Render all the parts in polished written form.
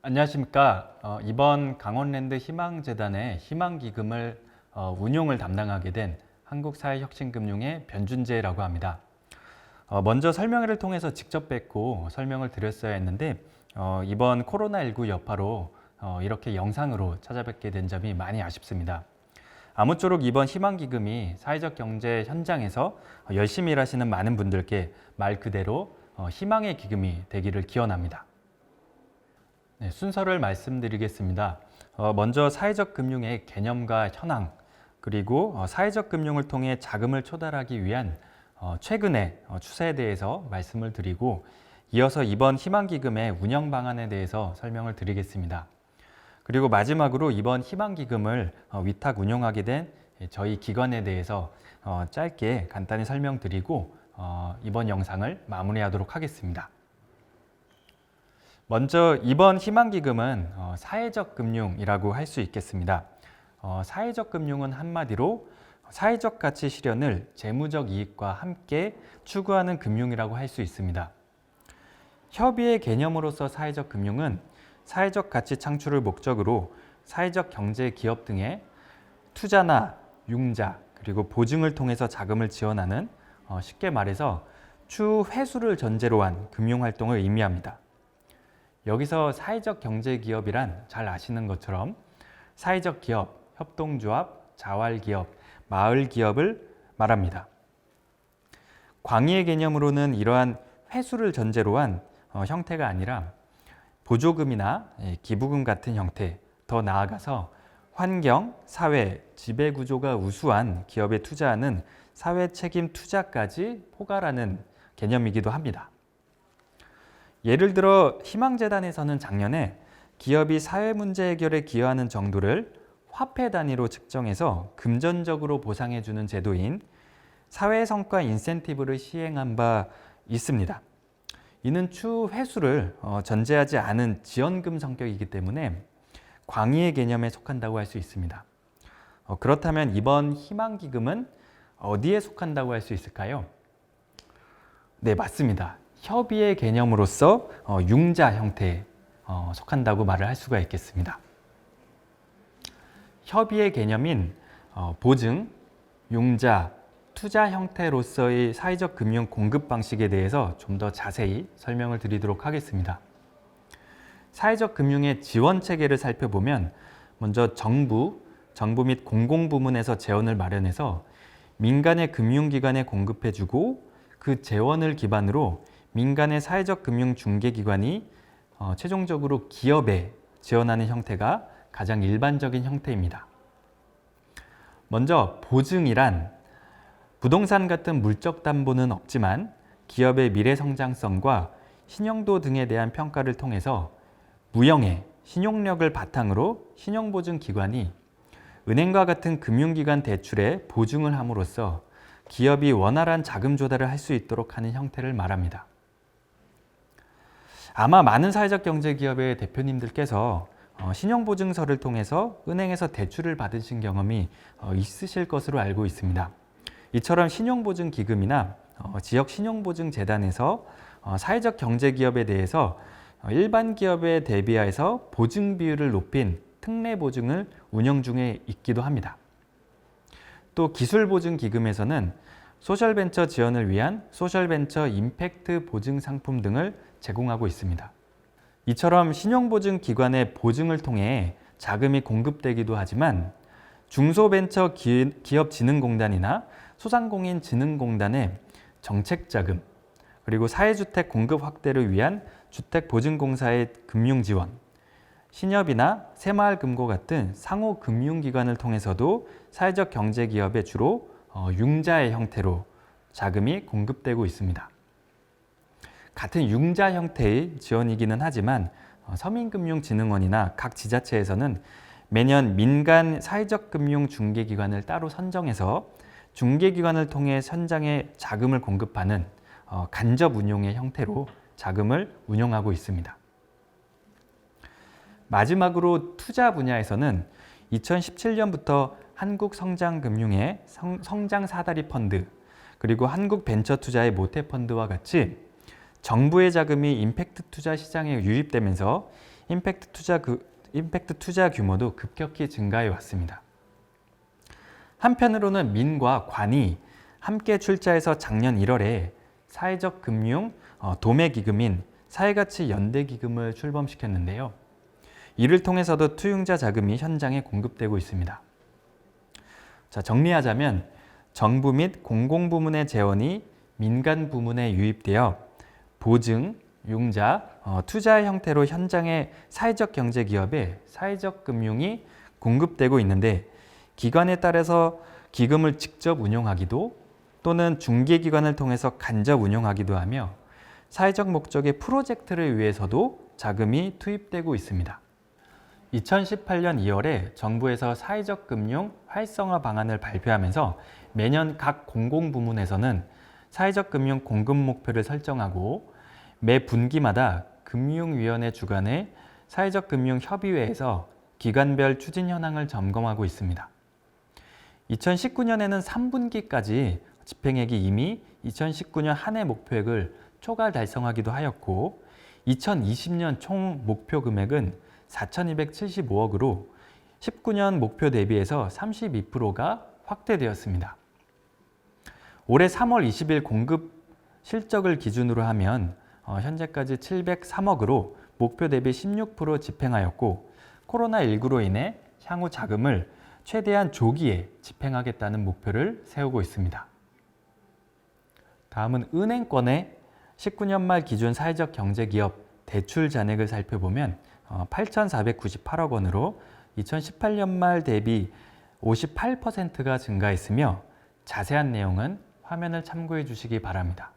안녕하십니까. 이번 강원랜드 희망재단의 희망기금을 운용을 담당하게 된 한국사회혁신금융의 변준재라고 합니다. 먼저 설명회를 통해서 직접 뵙고 설명을 드렸어야 했는데 이번 코로나19 여파로 이렇게 영상으로 찾아뵙게 된 점이 많이 아쉽습니다. 아무쪼록 이번 희망기금이 사회적 경제 현장에서 열심히 일하시는 많은 분들께 말 그대로 희망의 기금이 되기를 기원합니다. 네, 순서를 말씀드리겠습니다. 먼저 사회적 금융의 개념과 현황, 그리고 사회적 금융을 통해 자금을 초달하기 위한 최근의 추세에 대해서 말씀을 드리고, 이어서 이번 희망기금의 운영 방안에 대해서 설명을 드리겠습니다. 그리고 마지막으로 이번 희망기금을 위탁 운영하게 된 저희 기관에 대해서 짧게 간단히 설명드리고 이번 영상을 마무리하도록 하겠습니다. 먼저 이번 희망기금은 사회적 금융이라고 할 수 있겠습니다. 사회적 금융은 한마디로 사회적 가치 실현을 재무적 이익과 함께 추구하는 금융이라고 할 수 있습니다. 협의의 개념으로서 사회적 금융은 사회적 가치 창출을 목적으로 사회적 경제 기업 등의 투자나 융자 그리고 보증을 통해서 자금을 지원하는 쉽게 말해서 추후 회수를 전제로 한 금융활동을 의미합니다. 여기서 사회적 경제기업이란 잘 아시는 것처럼 사회적 기업, 협동조합, 자활기업, 마을기업을 말합니다. 광의의 개념으로는 이러한 회수를 전제로 한 형태가 아니라 보조금이나 기부금 같은 형태, 더 나아가서 환경, 사회, 지배구조가 우수한 기업에 투자하는 사회책임 투자까지 포괄하는 개념이기도 합니다. 예를 들어 희망재단에서는 작년에 기업이 사회 문제 해결에 기여하는 정도를 화폐 단위로 측정해서 금전적으로 보상해주는 제도인 사회성과 인센티브를 시행한 바 있습니다. 이는 추후 회수를 전제하지 않은 지원금 성격이기 때문에 광의의 개념에 속한다고 할 수 있습니다. 그렇다면 이번 희망기금은 어디에 속한다고 할 수 있을까요? 네, 맞습니다. 협의의 개념으로서 융자 형태에 속한다고 말을 할 수가 있겠습니다. 협의의 개념인 보증, 융자, 투자 형태로서의 사회적 금융 공급 방식에 대해서 좀 더 자세히 설명을 드리도록 하겠습니다. 사회적 금융의 지원 체계를 살펴보면 먼저 정부 및 공공부문에서 재원을 마련해서 민간의 금융기관에 공급해주고 그 재원을 기반으로 민간의 사회적 금융 중개기관이 최종적으로 기업에 지원하는 형태가 가장 일반적인 형태입니다. 먼저 보증이란 부동산 같은 물적 담보는 없지만 기업의 미래 성장성과 신용도 등에 대한 평가를 통해서 무형의 신용력을 바탕으로 신용보증기관이 은행과 같은 금융기관 대출에 보증을 함으로써 기업이 원활한 자금 조달을 할 수 있도록 하는 형태를 말합니다. 아마 많은 사회적 경제기업의 대표님들께서 신용보증서를 통해서 은행에서 대출을 받으신 경험이 있으실 것으로 알고 있습니다. 이처럼 신용보증기금이나 지역 신용보증재단에서 사회적 경제기업에 대해서 일반 기업에 대비해서 보증 비율을 높인 특례보증을 운영 중에 있기도 합니다. 또 기술보증기금에서는 소셜벤처 지원을 위한 소셜벤처 임팩트 보증 상품 등을 제공하고 있습니다. 이처럼 신용보증기관의 보증을 통해 자금이 공급되기도 하지만 중소벤처기업진흥공단이나 소상공인진흥공단의 정책자금, 그리고 사회주택 공급 확대를 위한 주택보증공사의 금융지원, 신협이나 새마을금고 같은 상호금융기관을 통해서도 사회적 경제기업에 주로 융자의 형태로 자금이 공급되고 있습니다. 같은 융자 형태의 지원이기는 하지만 서민금융진흥원이나 각 지자체에서는 매년 민간 사회적 금융 중개기관을 따로 선정해서 중개기관을 통해 현장에 자금을 공급하는 간접 운용의 형태로 자금을 운용하고 있습니다. 마지막으로 투자 분야에서는 2017년부터 한국성장금융의 성장사다리 펀드, 그리고 한국벤처투자의 모태펀드와 같이 정부의 자금이 임팩트 투자 시장에 유입되면서 임팩트 투자 규모도 급격히 증가해 왔습니다. 한편으로는 민과 관이 함께 출자해서 작년 1월에 사회적 금융 도매기금인 사회가치연대기금을 출범시켰는데요. 이를 통해서도 투융자 자금이 현장에 공급되고 있습니다. 자, 정리하자면 정부 및 공공부문의 재원이 민간 부문에 유입되어 보증, 융자, 투자 형태로 현장의 사회적 경제 기업에 사회적 금융이 공급되고 있는데 기관에 따라서 기금을 직접 운용하기도 또는 중개기관을 통해서 간접 운용하기도 하며 사회적 목적의 프로젝트를 위해서도 자금이 투입되고 있습니다. 2018년 2월에 정부에서 사회적 금융 활성화 방안을 발표하면서 매년 각 공공부문에서는 사회적 금융 공급 목표를 설정하고 매 분기마다 금융위원회 주관의 사회적 금융 협의회에서 기관별 추진 현황을 점검하고 있습니다. 2019년에는 3분기까지 집행액이 이미 2019년 한 해 목표액을 초과 달성하기도 하였고 2020년 총 목표 금액은 4,275억으로 19년 목표 대비해서 32%가 확대되었습니다. 올해 3월 20일 공급 실적을 기준으로 하면 현재까지 703억으로 목표 대비 16% 집행하였고 코로나19로 인해 향후 자금을 최대한 조기에 집행하겠다는 목표를 세우고 있습니다. 다음은 은행권의 19년 말 기준 사회적 경제기업 대출 잔액을 살펴보면 8,498억 원으로 2018년 말 대비 58%가 증가했으며 자세한 내용은 화면을 참고해 주시기 바랍니다.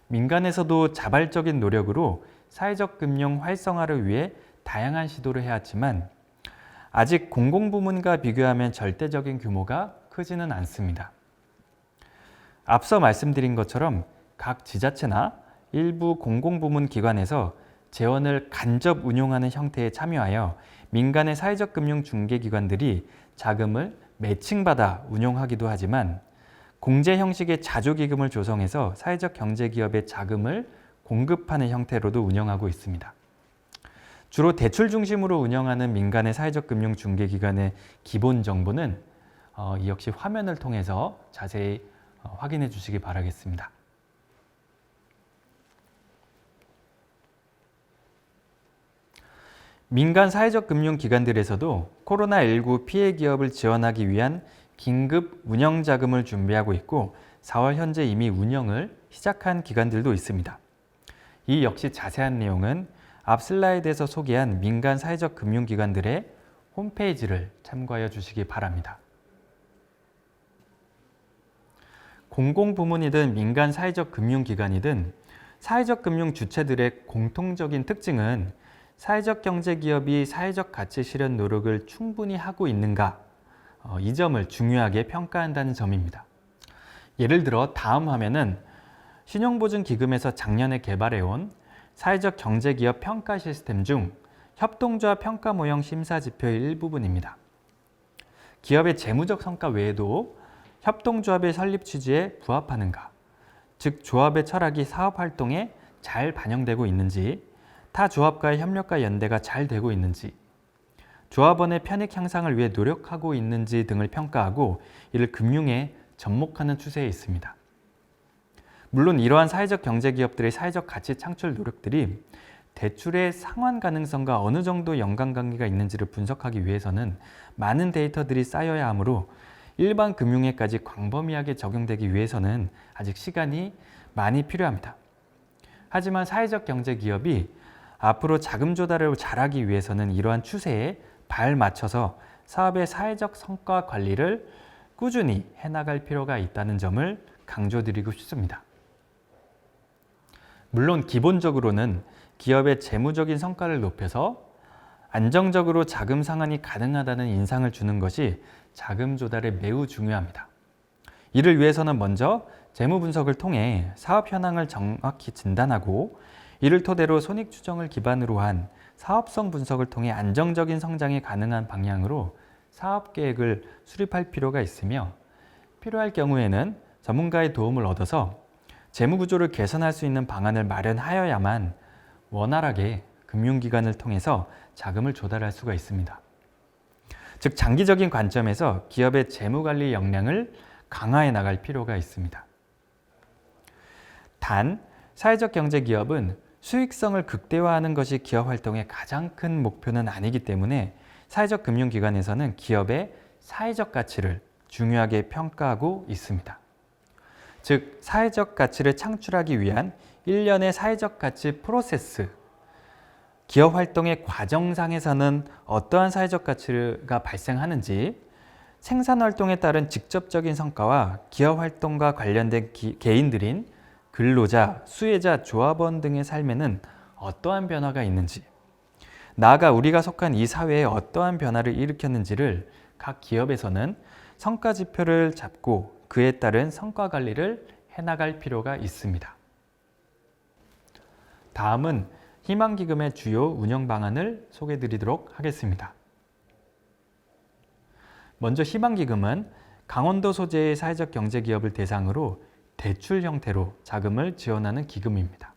민간에서도 자발적인 노력으로 사회적 금융 활성화를 위해 다양한 시도를 해왔지만 아직 공공부문과 비교하면 절대적인 규모가 크지는 않습니다. 앞서 말씀드린 것처럼 각 지자체나 일부 공공부문 기관에서 재원을 간접 운용하는 형태에 참여하여 민간의 사회적 금융 중개기관들이 자금을 매칭받아 운용하기도 하지만 공제 형식의 자조기금을 조성해서 사회적 경제기업의 자금을 공급하는 형태로도 운영하고 있습니다. 주로 대출 중심으로 운영하는 민간의 사회적 금융 중개기관의 기본 정보는 이 역시 화면을 통해서 자세히 확인해 주시기 바라겠습니다. 민간 사회적 금융기관들에서도 코로나19 피해 기업을 지원하기 위한 긴급 운영 자금을 준비하고 있고 4월 현재 이미 운영을 시작한 기관들도 있습니다. 이 역시 자세한 내용은 앞 슬라이드에서 소개한 민간 사회적 금융기관들의 홈페이지를 참고하여 주시기 바랍니다. 공공부문이든 민간 사회적 금융기관이든 사회적 금융 주체들의 공통적인 특징은 사회적 경제기업이 사회적 가치 실현 노력을 충분히 하고 있는가 이 점을 중요하게 평가한다는 점입니다. 예를 들어 다음 화면은 신용보증기금에서 작년에 개발해온 사회적 경제기업 평가 시스템 중 협동조합 평가 모형 심사 지표의 일부분입니다. 기업의 재무적 성과 외에도 협동조합의 설립 취지에 부합하는가, 즉 조합의 철학이 사업활동에 잘 반영되고 있는지, 타 조합과의 협력과 연대가 잘 되고 있는지, 조합원의 편익 향상을 위해 노력하고 있는지 등을 평가하고 이를 금융에 접목하는 추세에 있습니다. 물론 이러한 사회적 경제기업들의 사회적 가치 창출 노력들이 대출의 상환 가능성과 어느 정도 연관관계가 있는지를 분석하기 위해서는 많은 데이터들이 쌓여야 하므로 일반 금융에까지 광범위하게 적용되기 위해서는 아직 시간이 많이 필요합니다. 하지만 사회적 경제기업이 앞으로 자금 조달을 잘하기 위해서는 이러한 추세에 발 맞춰서 사업의 사회적 성과 관리를 꾸준히 해나갈 필요가 있다는 점을 강조드리고 싶습니다. 물론 기본적으로는 기업의 재무적인 성과를 높여서 안정적으로 자금 상환이 가능하다는 인상을 주는 것이 자금 조달에 매우 중요합니다. 이를 위해서는 먼저 재무 분석을 통해 사업 현황을 정확히 진단하고 이를 토대로 손익 추정을 기반으로 한 사업성 분석을 통해 안정적인 성장이 가능한 방향으로 사업 계획을 수립할 필요가 있으며 필요할 경우에는 전문가의 도움을 얻어서 재무 구조를 개선할 수 있는 방안을 마련하여야만 원활하게 금융기관을 통해서 자금을 조달할 수가 있습니다. 즉 장기적인 관점에서 기업의 재무관리 역량을 강화해 나갈 필요가 있습니다. 단, 사회적 경제 기업은 수익성을 극대화하는 것이 기업 활동의 가장 큰 목표는 아니기 때문에 사회적 금융기관에서는 기업의 사회적 가치를 중요하게 평가하고 있습니다. 즉, 사회적 가치를 창출하기 위한 일련의 사회적 가치 프로세스, 기업 활동의 과정상에서는 어떠한 사회적 가치가 발생하는지, 생산 활동에 따른 직접적인 성과와 기업 활동과 관련된 개인들인 근로자, 수혜자, 조합원 등의 삶에는 어떠한 변화가 있는지, 나아가 우리가 속한 이 사회에 어떠한 변화를 일으켰는지를 각 기업에서는 성과 지표를 잡고 그에 따른 성과 관리를 해나갈 필요가 있습니다. 다음은 희망기금의 주요 운영 방안을 소개해 드리도록 하겠습니다. 먼저 희망기금은 강원도 소재의 사회적 경제기업을 대상으로 대출 형태로 자금을 지원하는 기금입니다.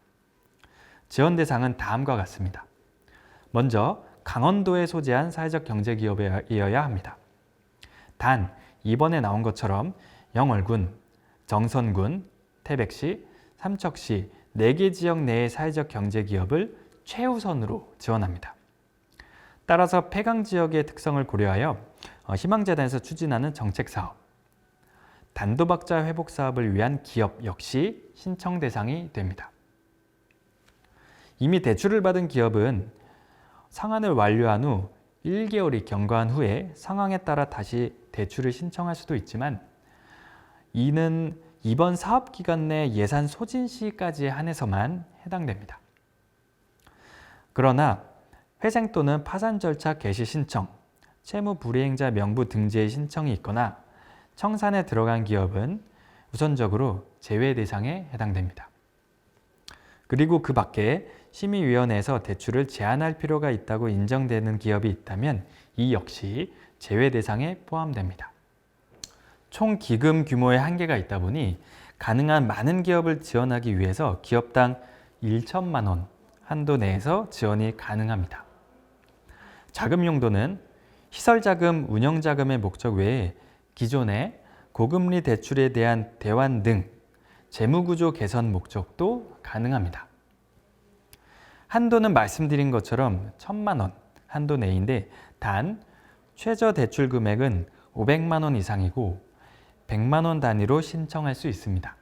지원 대상은 다음과 같습니다. 먼저 강원도에 소재한 사회적 경제기업이어야 합니다. 단, 이번에 나온 것처럼 영월군, 정선군, 태백시, 삼척시 4개 지역 내의 사회적 경제기업을 최우선으로 지원합니다. 따라서 폐강지역의 특성을 고려하여 희망재단에서 추진하는 정책사업, 단도박자 회복 사업을 위한 기업 역시 신청 대상이 됩니다. 이미 대출을 받은 기업은 상환을 완료한 후 1개월이 경과한 후에 상황에 따라 다시 대출을 신청할 수도 있지만 이는 이번 사업기간 내 예산 소진 시까지에 한해서만 해당됩니다. 그러나 회생 또는 파산 절차 개시 신청, 채무 불이행자 명부 등재의 신청이 있거나 청산에 들어간 기업은 우선적으로 제외 대상에 해당됩니다. 그리고 그 밖에 심의위원회에서 대출을 제한할 필요가 있다고 인정되는 기업이 있다면 이 역시 제외 대상에 포함됩니다. 총 기금 규모의 한계가 있다 보니 가능한 많은 기업을 지원하기 위해서 기업당 1천만 원 한도 내에서 지원이 가능합니다. 자금 용도는 시설자금, 운영자금의 목적 외에 기존의 고금리 대출에 대한 대환 등 재무구조 개선 목적도 가능합니다. 한도는 말씀드린 것처럼 1,000만 원 한도 내인데 단 최저 대출 금액은 500만 원 이상이고 100만 원 단위로 신청할 수 있습니다.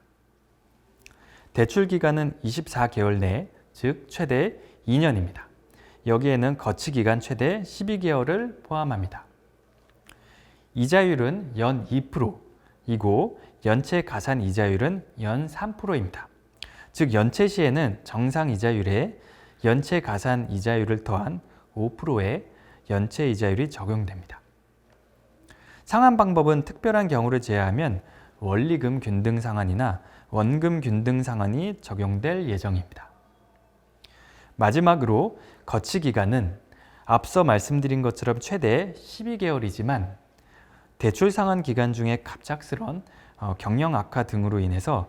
대출 기간은 24개월 내, 즉 최대 2년입니다. 여기에는 거치 기간 최대 12개월을 포함합니다. 이자율은 연 2%이고 연체 가산 이자율은 연 3%입니다. 즉 연체 시에는 정상 이자율에 연체 가산 이자율을 더한 5%의 연체 이자율이 적용됩니다. 상환 방법은 특별한 경우를 제외하면 원리금 균등 상환이나 원금 균등 상환이 적용될 예정입니다. 마지막으로 거치 기간은 앞서 말씀드린 것처럼 최대 12개월이지만 대출 상환 기간 중에 갑작스런 경영 악화 등으로 인해서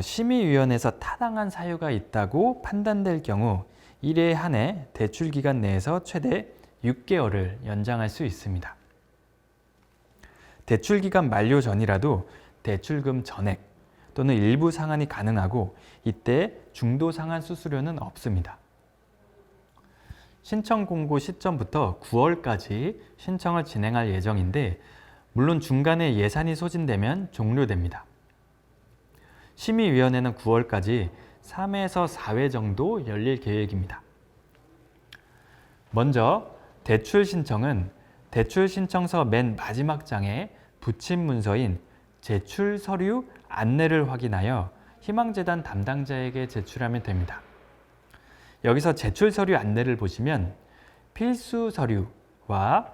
심의위원회에서 타당한 사유가 있다고 판단될 경우 1회 한 해 대출 기간 내에서 최대 6개월을 연장할 수 있습니다. 대출 기간 만료 전이라도 대출금 전액 또는 일부 상환이 가능하고 이때 중도 상환 수수료는 없습니다. 신청 공고 시점부터 9월까지 신청을 진행할 예정인데 물론 중간에 예산이 소진되면 종료됩니다. 심의위원회는 9월까지 3회에서 4회 정도 열릴 계획입니다. 먼저 대출 신청은 대출 신청서 맨 마지막 장에 붙임 문서인 제출 서류 안내를 확인하여 희망재단 담당자에게 제출하면 됩니다. 여기서 제출 서류 안내를 보시면 필수 서류와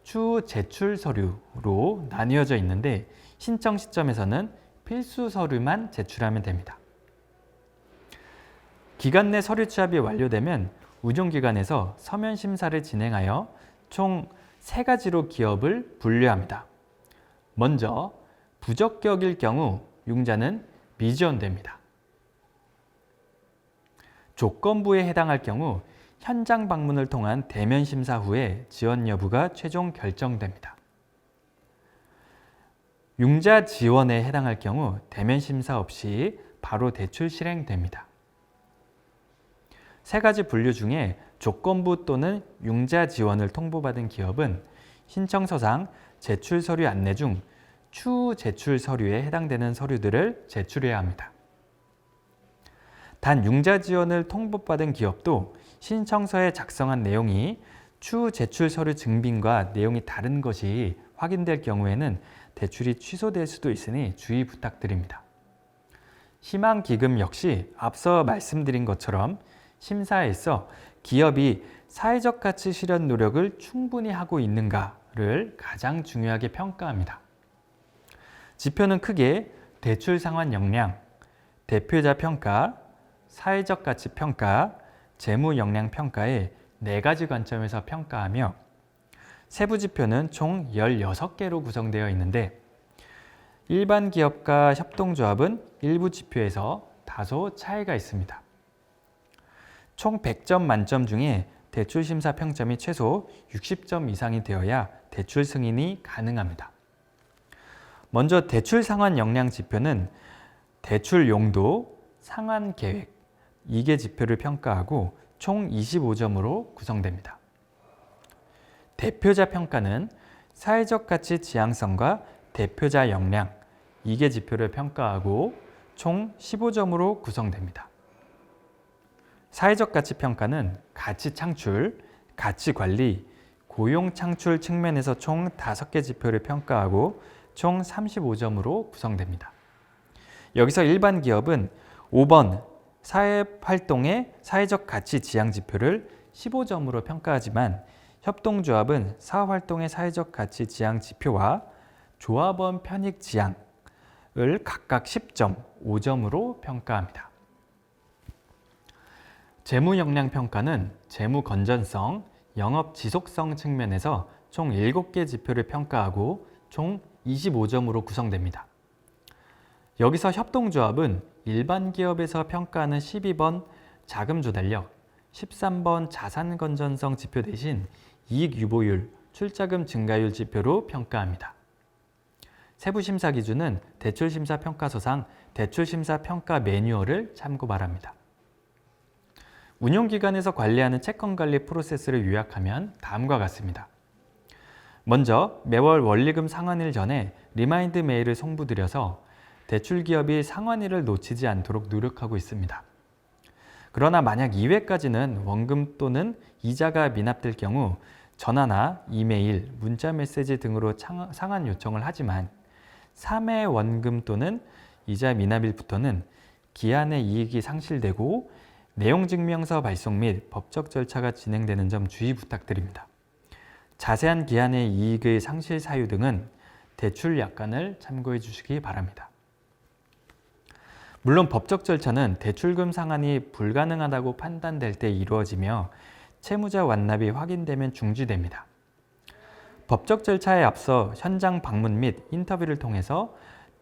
추후 제출 서류로 나뉘어져 있는데 신청 시점에서는 필수 서류만 제출하면 됩니다. 기간 내 서류 취합이 완료되면 운용기관에서 서면 심사를 진행하여 총 3가지로 기업을 분류합니다. 먼저 부적격일 경우 융자는 미지원됩니다. 조건부에 해당할 경우 현장 방문을 통한 대면 심사 후에 지원 여부가 최종 결정됩니다. 융자 지원에 해당할 경우 대면 심사 없이 바로 대출 실행됩니다. 세 가지 분류 중에 조건부 또는 융자 지원을 통보받은 기업은 신청서상 제출 서류 안내 중 추후 제출 서류에 해당되는 서류들을 제출해야 합니다. 단 융자 지원을 통보받은 기업도 신청서에 작성한 내용이 추후 제출 서류 증빙과 내용이 다른 것이 확인될 경우에는 대출이 취소될 수도 있으니 주의 부탁드립니다. 희망기금 역시 앞서 말씀드린 것처럼 심사에서 기업이 사회적 가치 실현 노력을 충분히 하고 있는가를 가장 중요하게 평가합니다. 지표는 크게 대출 상환 역량, 대표자 평가, 사회적 가치 평가, 재무 역량 평가의 4가지 관점에서 평가하며 세부 지표는 총 16개로 구성되어 있는데 일반 기업과 협동조합은 일부 지표에서 다소 차이가 있습니다. 총 100점 만점 중에 대출 심사 평점이 최소 60점 이상이 되어야 대출 승인이 가능합니다. 먼저 대출 상환 역량 지표는 대출 용도, 상환 계획, 2개 지표를 평가하고 총 25점으로 구성됩니다. 대표자 평가는 사회적 가치 지향성과 대표자 역량, 2개 지표를 평가하고 총 15점으로 구성됩니다. 사회적 가치 평가는 가치 창출, 가치 관리, 고용 창출 측면에서 총 5개 지표를 평가하고 총 35점으로 구성됩니다. 여기서 일반 기업은 5번 사회활동의 사회적 가치 지향 지표를 15점으로 평가하지만 협동조합은 사업활동의 사회적 가치 지향 지표와 조합원 편익 지향을 각각 10점, 5점으로 평가합니다. 재무 역량 평가는 재무 건전성, 영업 지속성 측면에서 총 7개 지표를 평가하고 총 25점으로 구성됩니다. 여기서 협동조합은 일반 기업에서 평가하는 12번 자금 조달력, 13번 자산 건전성 지표 대신 이익 유보율, 출자금 증가율 지표로 평가합니다. 세부 심사 기준은 대출 심사 평가서상 대출 심사 평가 매뉴얼을 참고 바랍니다. 운용기관에서 관리하는 채권 관리 프로세스를 요약하면 다음과 같습니다. 먼저 매월 원리금 상환일 전에 리마인드 메일을 송부드려서 대출기업이 상환일을 놓치지 않도록 노력하고 있습니다. 그러나 만약 2회까지는 원금 또는 이자가 미납될 경우 전화나 이메일, 문자 메시지 등으로 상환 요청을 하지만 3회 원금 또는 이자 미납일부터는 기한의 이익이 상실되고 내용증명서 발송 및 법적 절차가 진행되는 점 주의 부탁드립니다. 자세한 기한의 이익의 상실 사유 등은 대출 약관을 참고해 주시기 바랍니다. 물론 법적 절차는 대출금 상환이 불가능하다고 판단될 때 이루어지며 채무자 완납이 확인되면 중지됩니다. 법적 절차에 앞서 현장 방문 및 인터뷰를 통해서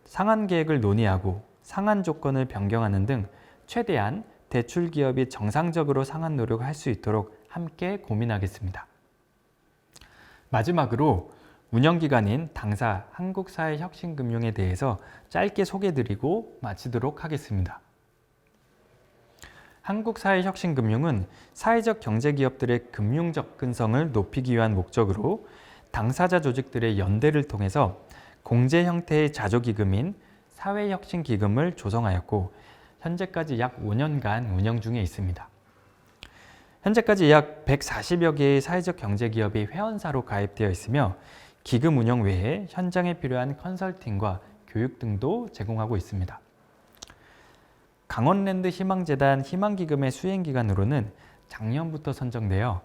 상환 계획을 논의하고 상환 조건을 변경하는 등 최대한 대출 기업이 정상적으로 상환 노력을 할 수 있도록 함께 고민하겠습니다. 마지막으로 운영기관인 당사 한국사회혁신금융에 대해서 짧게 소개드리고 마치도록 하겠습니다. 한국사회혁신금융은 사회적 경제기업들의 금융 접근성을 높이기 위한 목적으로 당사자 조직들의 연대를 통해서 공제 형태의 자조기금인 사회혁신기금을 조성하였고 현재까지 약 5년간 운영 중에 있습니다. 현재까지 약 140여 개의 사회적 경제기업이 회원사로 가입되어 있으며 기금 운영 외에 현장에 필요한 컨설팅과 교육 등도 제공하고 있습니다. 강원랜드 희망재단 희망기금의 수행기관으로는 작년부터 선정되어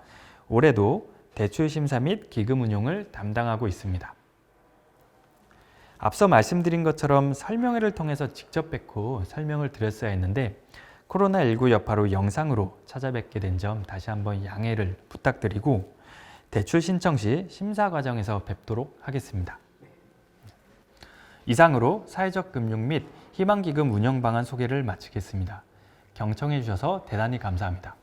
올해도 대출 심사 및 기금 운용을 담당하고 있습니다. 앞서 말씀드린 것처럼 설명회를 통해서 직접 뵙고 설명을 드렸어야 했는데 코로나19 여파로 영상으로 찾아뵙게 된 점 다시 한번 양해를 부탁드리고 대출 신청 시 심사 과정에서 뵙도록 하겠습니다. 이상으로 사회적 금융 및 희망기금 운영 방안 소개를 마치겠습니다. 경청해 주셔서 대단히 감사합니다.